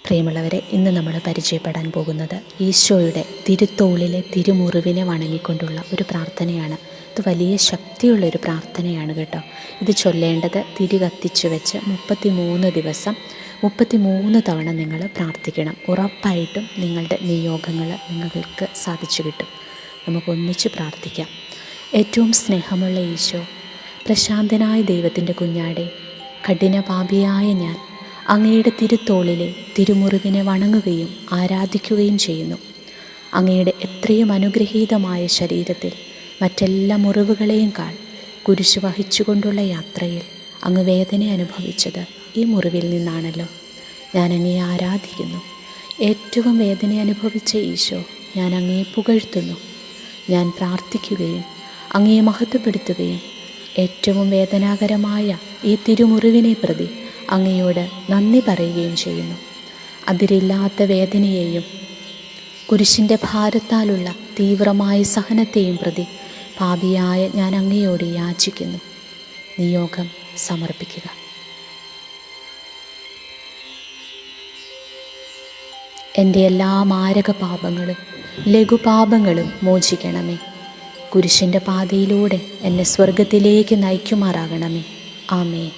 പ്രിയമുള്ളവരെ, ഇന്ന് നമ്മൾ പരിചയപ്പെടാൻ പോകുന്നത് ഈശോയുടെ തിരുത്തോളിലെ തിരുമുറിവിനെ വണങ്ങിക്കൊണ്ടുള്ള ഒരു പ്രാർത്ഥനയാണ്. ഇത് വലിയ ശക്തിയുള്ളൊരു പ്രാർത്ഥനയാണ് കേട്ടോ. ഇത് ചൊല്ലേണ്ടത് തിരി കത്തിച്ചു വെച്ച് 33 ദിവസം 33 തവണ നിങ്ങൾ പ്രാർത്ഥിക്കണം. ഉറപ്പായിട്ടും നിങ്ങളുടെ നിയോഗങ്ങൾ നിങ്ങൾക്ക് സാധിച്ചു കിട്ടും. നമുക്കൊന്നിച്ച് പ്രാർത്ഥിക്കാം. ഏറ്റവും സ്നേഹമുള്ള ഈശോ, പ്രശാന്തനായ ദൈവത്തിൻ്റെ കുഞ്ഞാടെ, കഠിനപാപിയായ ഞാൻ അങ്ങയുടെ തിരുത്തോളിലെ തിരുമുറിവിനെ വണങ്ങുകയും ആരാധിക്കുകയും ചെയ്യുന്നു. അങ്ങയുടെ എത്രയും അനുഗ്രഹീതമായ ശരീരത്തിൽ മറ്റെല്ലാ മുറിവുകളെയും കാൾ കുരിശ് വഹിച്ചുകൊണ്ടുള്ള യാത്രയിൽ അങ്ങ് വേദന അനുഭവിച്ചത് ഈ മുറിവിൽ നിന്നാണല്ലോ. ഞാൻ അങ്ങയെ ആരാധിക്കുന്നു. ഏറ്റവും വേദന അനുഭവിച്ച ഈശോ, ഞാൻ അങ്ങയെ പുകഴ്ത്തുന്നു. ഞാൻ പ്രാർത്ഥിക്കുകയും അങ്ങയെ മഹത്വപ്പെടുത്തുകയും ഏറ്റവും വേദനാകരമായ ഈ തിരുമുറിവിനെ പ്രതി അങ്ങയോട് നന്ദി പറയുകയും ചെയ്യുന്നു. അതിരില്ലാത്ത വേദനയെയും കുരിശിൻ്റെ ഭാരത്താലുള്ള തീവ്രമായ സഹനത്തെയും പ്രതി പാപിയായ ഞാൻ അങ്ങയോട് യാചിക്കുന്നു. നിയോഗം സമർപ്പിക്കുക. എൻ്റെ എല്ലാ മാരക പാപങ്ങളും ലഘുപാപങ്ങളും മോചിക്കണമേ. കുരിശിൻ്റെ പാതയിലൂടെ എന്നെ സ്വർഗത്തിലേക്ക് നയിക്കുമാറാകണമേ. ആമേൻ.